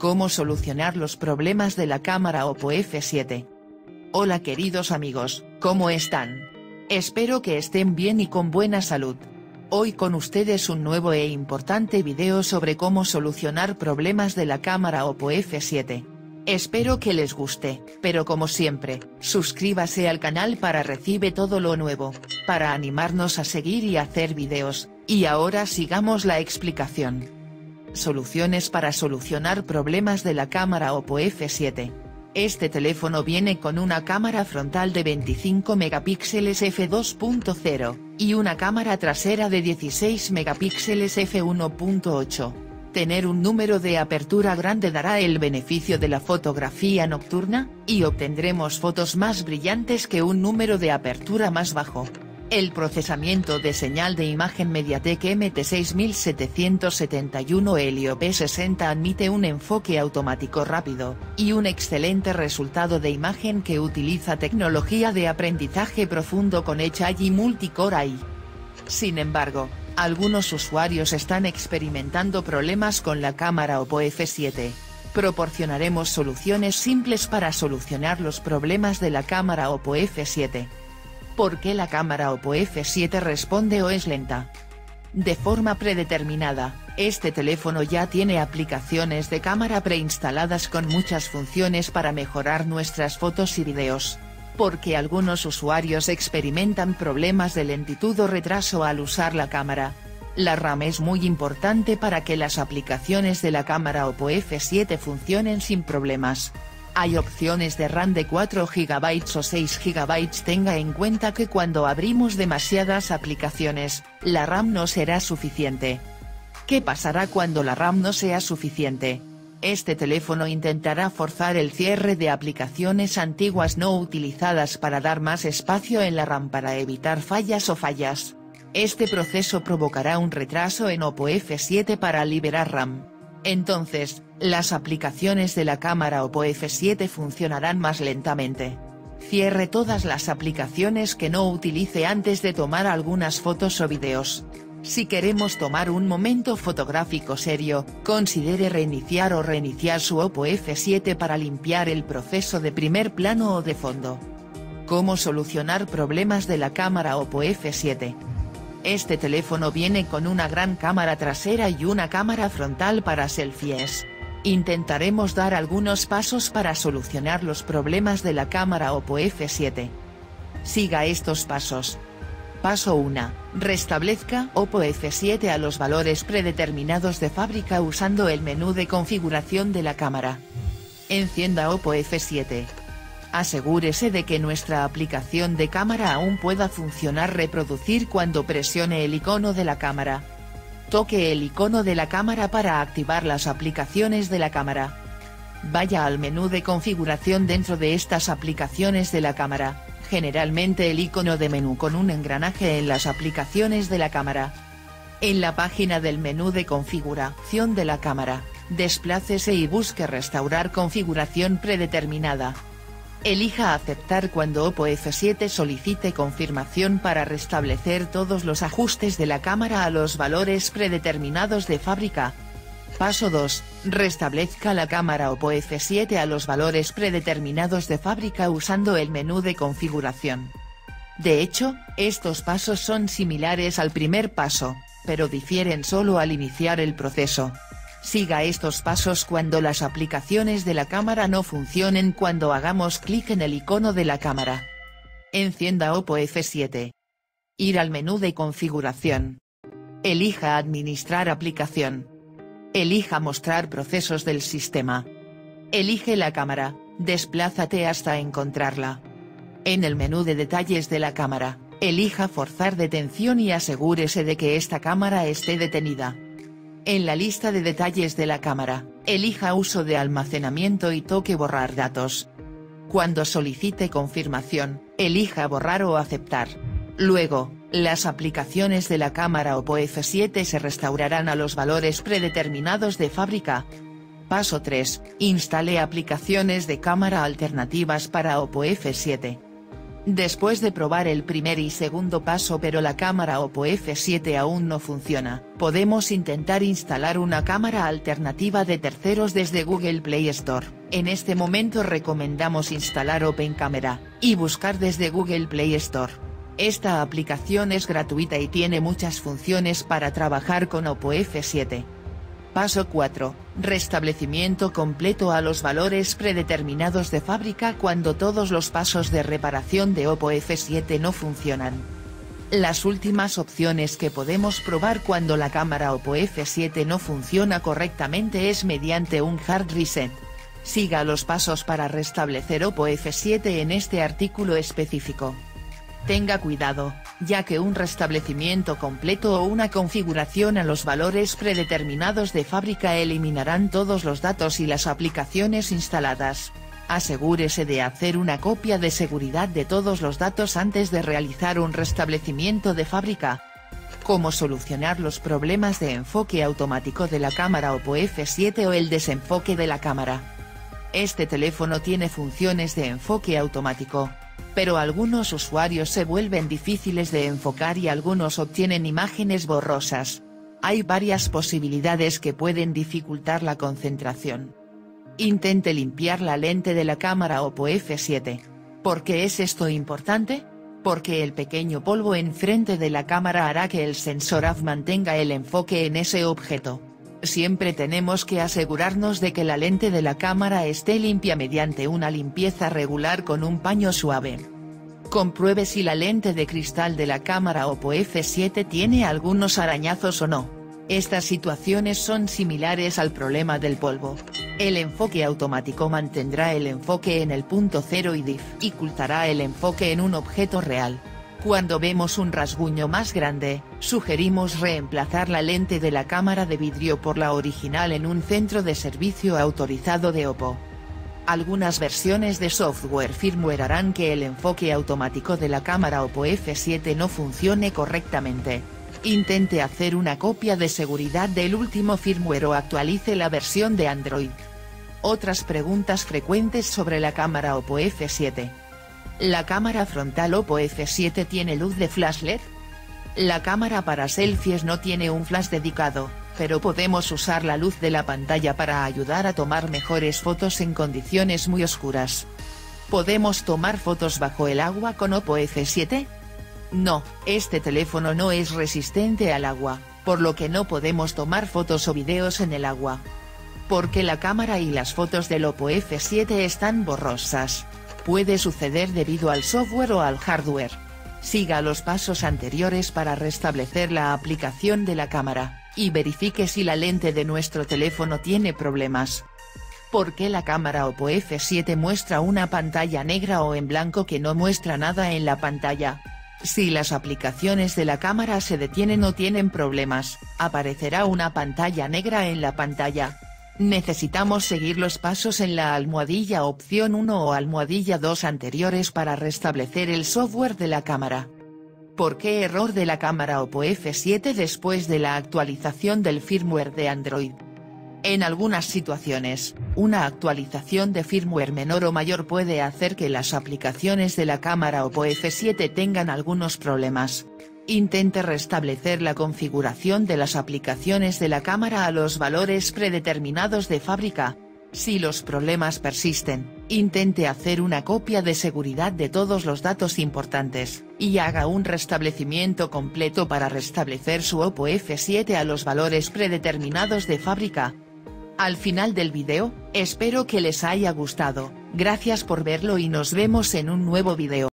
¿Cómo solucionar los problemas de la cámara Oppo F7? Hola queridos amigos, ¿cómo están? Espero que estén bien y con buena salud. Hoy con ustedes un nuevo e importante video sobre cómo solucionar problemas de la cámara Oppo F7. Espero que les guste, pero como siempre, suscríbase al canal para recibir todo lo nuevo, para animarnos a seguir y hacer videos, y ahora sigamos la explicación. Soluciones para solucionar problemas de la cámara Oppo F7. Este teléfono viene con una cámara frontal de 25 megapíxeles f2.0, y una cámara trasera de 16 megapíxeles f1.8. Tener un número de apertura grande dará el beneficio de la fotografía nocturna, y obtendremos fotos más brillantes que un número de apertura más bajo. El procesamiento de señal de imagen MediaTek MT6771 Helio P60 admite un enfoque automático rápido, y un excelente resultado de imagen que utiliza tecnología de aprendizaje profundo con HI Multicore AI. Sin embargo, algunos usuarios están experimentando problemas con la cámara Oppo F7. Proporcionaremos soluciones simples para solucionar los problemas de la cámara Oppo F7. ¿Por qué la cámara Oppo F7 responde o es lenta? De forma predeterminada, este teléfono ya tiene aplicaciones de cámara preinstaladas con muchas funciones para mejorar nuestras fotos y videos. Porque algunos usuarios experimentan problemas de lentitud o retraso al usar la cámara. La RAM es muy importante para que las aplicaciones de la cámara Oppo F7 funcionen sin problemas. Hay opciones de RAM de 4 GB o 6 GB. Tenga en cuenta que cuando abrimos demasiadas aplicaciones, la RAM no será suficiente. ¿Qué pasará cuando la RAM no sea suficiente? Este teléfono intentará forzar el cierre de aplicaciones antiguas no utilizadas para dar más espacio en la RAM para evitar fallas. Este proceso provocará un retraso en Oppo F7 para liberar RAM. Entonces, las aplicaciones de la cámara Oppo F7 funcionarán más lentamente. Cierre todas las aplicaciones que no utilice antes de tomar algunas fotos o videos. Si queremos tomar un momento fotográfico serio, considere reiniciar o reiniciar su Oppo F7 para limpiar el proceso de primer plano o de fondo. ¿Cómo solucionar problemas de la cámara Oppo F7? Este teléfono viene con una gran cámara trasera y una cámara frontal para selfies. Intentaremos dar algunos pasos para solucionar los problemas de la cámara Oppo F7. Siga estos pasos. Paso 1. Restablezca Oppo F7 a los valores predeterminados de fábrica usando el menú de configuración de la cámara. Encienda Oppo F7. Asegúrese de que nuestra aplicación de cámara aún pueda funcionar. Reproducir cuando presione el icono de la cámara. Toque el icono de la cámara para activar las aplicaciones de la cámara. Vaya al menú de configuración dentro de estas aplicaciones de la cámara, generalmente el icono de menú con un engranaje en las aplicaciones de la cámara. En la página del menú de configuración de la cámara, desplácese y busque restaurar configuración predeterminada. Elija aceptar cuando Oppo F7 solicite confirmación para restablecer todos los ajustes de la cámara a los valores predeterminados de fábrica. Paso 2. Restablezca la cámara Oppo F7 a los valores predeterminados de fábrica usando el menú de configuración. De hecho, estos pasos son similares al primer paso, pero difieren solo al iniciar el proceso. Siga estos pasos cuando las aplicaciones de la cámara no funcionen. Cuando hagamos clic en el icono de la cámara. Encienda Oppo F7. Ir al menú de configuración. Elija administrar aplicación. Elija mostrar procesos del sistema. Elige la cámara, desplázate hasta encontrarla. En el menú de detalles de la cámara, elija forzar detención y asegúrese de que esta cámara esté detenida. En la lista de detalles de la cámara, elija uso de almacenamiento y toque borrar datos. Cuando solicite confirmación, elija borrar o aceptar. Luego, las aplicaciones de la cámara Oppo F7 se restaurarán a los valores predeterminados de fábrica. Paso 3. Instale aplicaciones de cámara alternativas para Oppo F7. Después de probar el primer y segundo paso pero la cámara Oppo F7 aún no funciona, podemos intentar instalar una cámara alternativa de terceros desde Google Play Store. En este momento recomendamos instalar Open Camera, y buscar desde Google Play Store. Esta aplicación es gratuita y tiene muchas funciones para trabajar con Oppo F7. Paso 4. Restablecimiento completo a los valores predeterminados de fábrica cuando todos los pasos de reparación de Oppo F7 no funcionan. Las últimas opciones que podemos probar cuando la cámara Oppo F7 no funciona correctamente es mediante un hard reset. Siga los pasos para restablecer Oppo F7 en este artículo específico. Tenga cuidado, ya que un restablecimiento completo o una configuración a los valores predeterminados de fábrica eliminarán todos los datos y las aplicaciones instaladas. Asegúrese de hacer una copia de seguridad de todos los datos antes de realizar un restablecimiento de fábrica. ¿Cómo solucionar los problemas de enfoque automático de la cámara Oppo F7 o el desenfoque de la cámara? Este teléfono tiene funciones de enfoque automático, pero algunos usuarios se vuelven difíciles de enfocar y algunos obtienen imágenes borrosas. Hay varias posibilidades que pueden dificultar la concentración. Intente limpiar la lente de la cámara Oppo F7. ¿Por qué es esto importante? Porque el pequeño polvo enfrente de la cámara hará que el sensor AF mantenga el enfoque en ese objeto. Siempre tenemos que asegurarnos de que la lente de la cámara esté limpia mediante una limpieza regular con un paño suave. Compruebe si la lente de cristal de la cámara Oppo F7 tiene algunos arañazos o no. Estas situaciones son similares al problema del polvo. El enfoque automático mantendrá el enfoque en el punto cero y dificultará el enfoque en un objeto real. Cuando vemos un rasguño más grande, sugerimos reemplazar la lente de la cámara de vidrio por la original en un centro de servicio autorizado de Oppo. Algunas versiones de software firmware harán que el enfoque automático de la cámara Oppo F7 no funcione correctamente. Intente hacer una copia de seguridad del último firmware o actualice la versión de Android. Otras preguntas frecuentes sobre la cámara Oppo F7. ¿La cámara frontal Oppo F7 tiene luz de flash LED? La cámara para selfies no tiene un flash dedicado, pero podemos usar la luz de la pantalla para ayudar a tomar mejores fotos en condiciones muy oscuras. ¿Podemos tomar fotos bajo el agua con Oppo F7? No, este teléfono no es resistente al agua, por lo que no podemos tomar fotos o videos en el agua. Porque la cámara y las fotos del Oppo F7 están borrosas. Puede suceder debido al software o al hardware. Siga los pasos anteriores para restablecer la aplicación de la cámara, y verifique si la lente de nuestro teléfono tiene problemas. ¿Por qué la cámara Oppo F7 muestra una pantalla negra o en blanco que no muestra nada en la pantalla? Si las aplicaciones de la cámara se detienen o tienen problemas, aparecerá una pantalla negra en la pantalla. Necesitamos seguir los pasos en la almohadilla opción 1 o almohadilla 2 anteriores para restablecer el software de la cámara. ¿Por qué error de la cámara Oppo F7 después de la actualización del firmware de Android? En algunas situaciones, una actualización de firmware menor o mayor puede hacer que las aplicaciones de la cámara Oppo F7 tengan algunos problemas. Intente restablecer la configuración de las aplicaciones de la cámara a los valores predeterminados de fábrica. Si los problemas persisten, intente hacer una copia de seguridad de todos los datos importantes, y haga un restablecimiento completo para restablecer su Oppo F7 a los valores predeterminados de fábrica. Al final del video, espero que les haya gustado, gracias por verlo y nos vemos en un nuevo video.